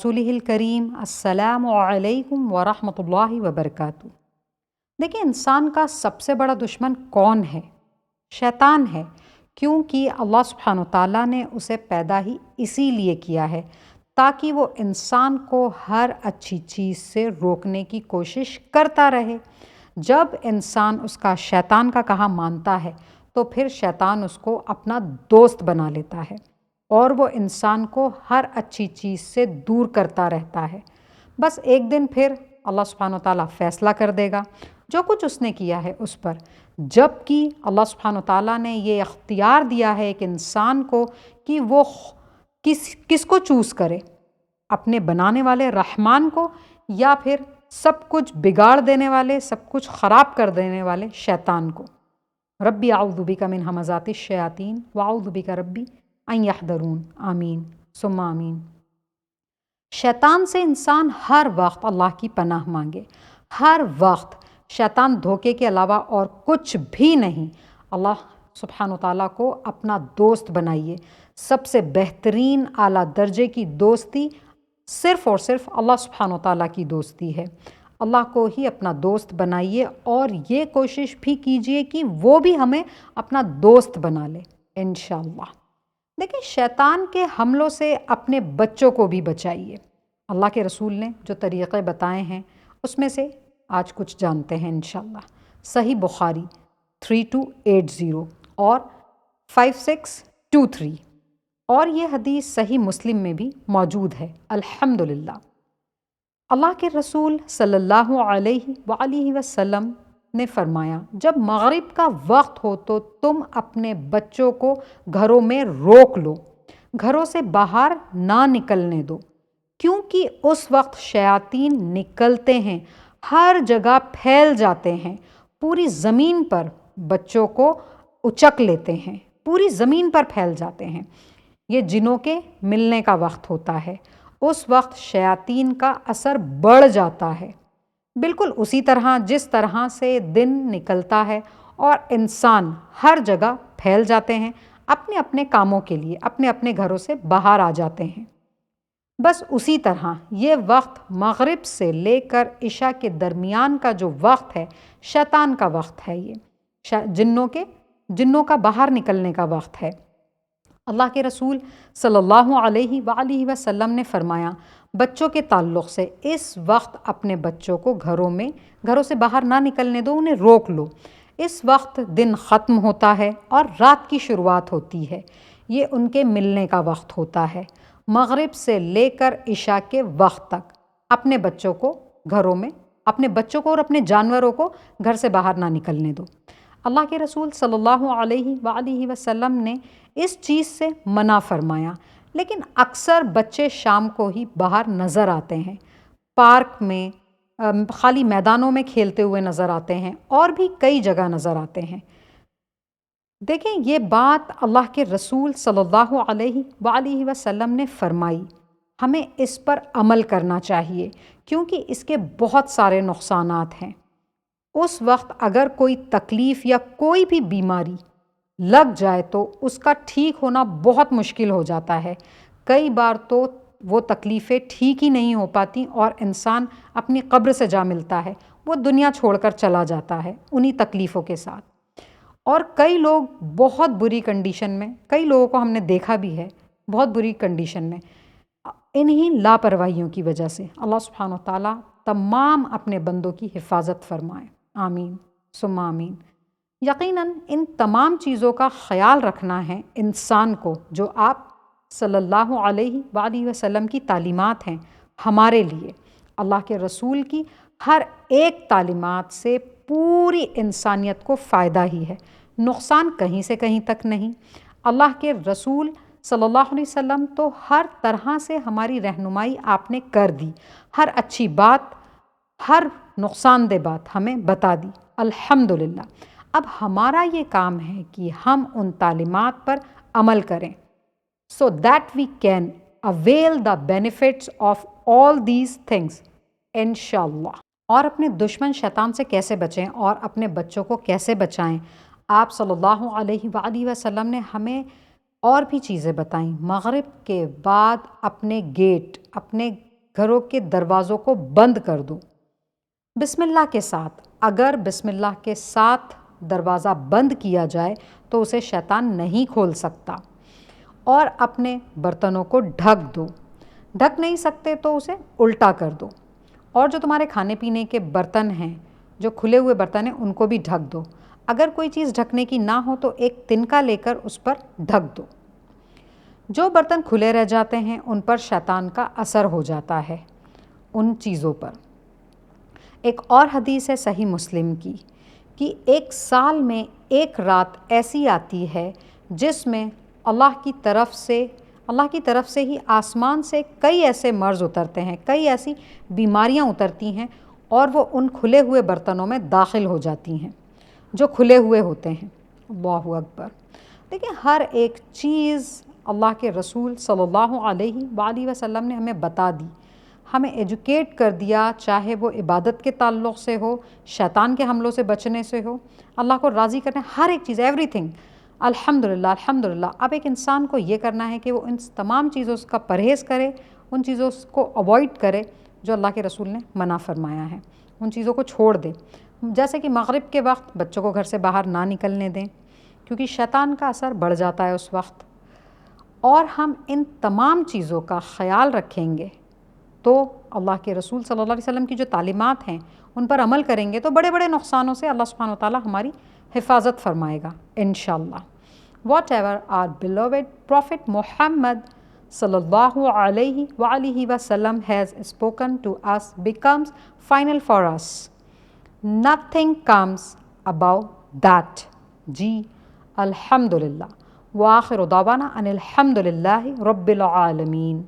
رسولہ الکریم السلام علیکم ورحمۃ اللہ وبرکاتہ۔ دیکھیں، انسان کا سب سے بڑا دشمن کون ہے؟ شیطان ہے، کیونکہ اللہ سبحانہ تعالیٰ نے اسے پیدا ہی اسی لیے کیا ہے تاکہ وہ انسان کو ہر اچھی چیز سے روکنے کی کوشش کرتا رہے۔ جب انسان اس کا شیطان کا کہا مانتا ہے تو پھر شیطان اس کو اپنا دوست بنا لیتا ہے اور وہ انسان کو ہر اچھی چیز سے دور کرتا رہتا ہے۔ بس ایک دن پھر اللہ سبحانہ تعالیٰ فیصلہ کر دے گا جو کچھ اس نے کیا ہے اس پر، جب کہ اللہ سبحانہ تعالیٰ نے یہ اختیار دیا ہے ایک انسان کو کہ وہ کس کو چوز کرے، اپنے بنانے والے رحمان کو یا پھر سب کچھ بگاڑ دینے والے، سب کچھ خراب کر دینے والے شیطان کو۔ ربی اعوذ بک من ہمزات الشیاطین واعوذ بک ربی ان یحضرون، آمین ثم آمین۔ شیطان سے انسان ہر وقت اللہ کی پناہ مانگے، ہر وقت۔ شیطان دھوکے کے علاوہ اور کچھ بھی نہیں۔ اللہ سبحانہ تعالیٰ کو اپنا دوست بنائیے۔ سب سے بہترین اعلیٰ درجے کی دوستی صرف اور صرف اللہ سبحانہ تعالیٰ کی دوستی ہے۔ اللہ کو ہی اپنا دوست بنائیے اور یہ کوشش بھی کیجئے کہ وہ بھی ہمیں اپنا دوست بنا لے انشاءاللہ۔ دیکھیں، شیطان کے حملوں سے اپنے بچوں کو بھی بچائیے۔ اللہ کے رسول نے جو طریقے بتائے ہیں اس میں سے آج کچھ جانتے ہیں انشاءاللہ۔ صحیح بخاری 3280 اور 5623، اور یہ حدیث صحیح مسلم میں بھی موجود ہے الحمدللہ۔ اللہ کے رسول صلی اللہ علیہ وآلہ وسلم نے فرمایا، جب مغرب کا وقت ہو تو تم اپنے بچوں کو گھروں میں روک لو، گھروں سے باہر نہ نکلنے دو، کیونکہ اس وقت شیاطین نکلتے ہیں، ہر جگہ پھیل جاتے ہیں، پوری زمین پر بچوں کو اچک لیتے ہیں، پوری زمین پر پھیل جاتے ہیں۔ یہ جنوں کے ملنے کا وقت ہوتا ہے، اس وقت شیاطین کا اثر بڑھ جاتا ہے، بالکل اسی طرح جس طرح سے دن نکلتا ہے اور انسان ہر جگہ پھیل جاتے ہیں، اپنے اپنے کاموں کے لیے اپنے اپنے گھروں سے باہر آ جاتے ہیں۔ بس اسی طرح یہ وقت مغرب سے لے کر عشاء کے درمیان کا جو وقت ہے، شیطان کا وقت ہے، یہ جنوں کا باہر نکلنے کا وقت ہے۔ اللہ کے رسول صلی اللہ علیہ وآلہ وسلم نے فرمایا، بچوں کے تعلق سے اس وقت اپنے بچوں کو گھروں سے باہر نہ نکلنے دو، انہیں روک لو۔ اس وقت دن ختم ہوتا ہے اور رات کی شروعات ہوتی ہے، یہ ان کے ملنے کا وقت ہوتا ہے۔ مغرب سے لے کر عشاء کے وقت تک اپنے بچوں کو اور اپنے جانوروں کو گھر سے باہر نہ نکلنے دو۔ اللہ کے رسول صلی اللہ علیہ وآلہ وسلم نے اس چیز سے منع فرمایا، لیکن اکثر بچے شام کو ہی باہر نظر آتے ہیں، پارک میں، خالی میدانوں میں کھیلتے ہوئے نظر آتے ہیں، اور بھی کئی جگہ نظر آتے ہیں۔ دیکھیں، یہ بات اللہ کے رسول صلی اللہ علیہ وآلہ وسلم نے فرمائی، ہمیں اس پر عمل کرنا چاہیے کیونکہ اس کے بہت سارے نقصانات ہیں۔ اس وقت اگر کوئی تکلیف یا کوئی بھی بیماری لگ جائے تو اس کا ٹھیک ہونا بہت مشکل ہو جاتا ہے۔ کئی بار تو وہ تکلیفیں ٹھیک ہی نہیں ہو پاتی اور انسان اپنی قبر سے جا ملتا ہے، وہ دنیا چھوڑ کر چلا جاتا ہے انہی تکلیفوں کے ساتھ۔ اور کئی لوگ بہت بری کنڈیشن میں، کئی لوگوں کو ہم نے دیکھا بھی ہے بہت بری کنڈیشن میں، انہی لاپرواہیوں کی وجہ سے۔ اللہ سبحانہ تعالیٰ تمام اپنے بندوں کی حفاظت فرمائے، آمین ثم آمین۔ یقیناً ان تمام چیزوں کا خیال رکھنا ہے انسان کو، جو آپ صلی اللہ علیہ وآلہ وسلم کی تعلیمات ہیں ہمارے لیے۔ اللہ کے رسول کی ہر ایک تعلیمات سے پوری انسانیت کو فائدہ ہی ہے، نقصان کہیں سے کہیں تک نہیں۔ اللہ کے رسول صلی اللہ علیہ وسلم تو ہر طرح سے ہماری رہنمائی آپ نے کر دی، ہر اچھی بات، ہر نقصان دہ بات ہمیں بتا دی الحمدللہ۔ اب ہمارا یہ کام ہے کہ ہم ان تعلیمات پر عمل کریں so that we can avail the benefits of all these things انشاءاللہ۔ اور اپنے دشمن شیطان سے کیسے بچیں اور اپنے بچوں کو کیسے بچائیں، آپ صلی اللہ علیہ وآلہ وسلم نے ہمیں اور بھی چیزیں بتائیں۔ مغرب کے بعد اپنے گیٹ، اپنے گھروں کے دروازوں کو بند کر دو بسم اللہ کے ساتھ۔ اگر بسم اللہ کے ساتھ دروازہ بند کیا جائے تو اسے شیطان نہیں کھول سکتا۔ اور اپنے برتنوں کو ڈھک دو، ڈھک نہیں سکتے تو اسے الٹا کر دو۔ اور جو تمہارے کھانے پینے کے برتن ہیں، جو کھلے ہوئے برتن ہیں، ان کو بھی ڈھک دو۔ اگر کوئی چیز ڈھکنے کی نہ ہو تو ایک تنکا لے کر اس پر ڈھک دو۔ جو برتن کھلے رہ جاتے ہیں ان پر شیطان کا اثر ہو جاتا ہے، ان چیزوں پر۔ ایک اور حدیث ہے صحیح مسلم کی کہ ایک سال میں ایک رات ایسی آتی ہے جس میں اللہ کی طرف سے ہی آسمان سے کئی ایسے مرض اترتے ہیں، کئی ایسی بیماریاں اترتی ہیں اور وہ ان کھلے ہوئے برتنوں میں داخل ہو جاتی ہیں جو کھلے ہوئے ہوتے ہیں۔ اللہ اکبر۔ دیکھیں، ہر ایک چیز اللہ کے رسول صلی اللہ علیہ وآلہ وسلم نے ہمیں بتا دی، ہمیں ایجوکیٹ کر دیا، چاہے وہ عبادت کے تعلق سے ہو، شیطان کے حملوں سے بچنے سے ہو، اللہ کو راضی کرنے، ہر ایک چیز، ایوری تھنگ۔ الحمدللہ الحمدللہ۔ اب ایک انسان کو یہ کرنا ہے کہ وہ ان تمام چیزوں کا پرہیز کرے، ان چیزوں کو اوائڈ کرے جو اللہ کے رسول نے منع فرمایا ہے، ان چیزوں کو چھوڑ دے۔ جیسے کہ مغرب کے وقت بچوں کو گھر سے باہر نہ نکلنے دیں کیونکہ شیطان کا اثر بڑھ جاتا ہے اس وقت۔ اور ہم ان تمام چیزوں کا خیال رکھیں گے تو اللہ کے رسول صلی اللہ علیہ وسلم کی جو تعلیمات ہیں ان پر عمل کریں گے تو بڑے بڑے نقصانوں سے اللہ سبحانہ وتعالیٰ ہماری حفاظت فرمائے گا انشاءاللہ۔ Whatever our beloved Prophet Muhammad sallallahu alayhi wa alihi wasallam has spoken to us becomes final for us. Nothing comes above that. جی الحمدللہ۔ وآخر دعوانا ان الحمدللہ رب العالمین۔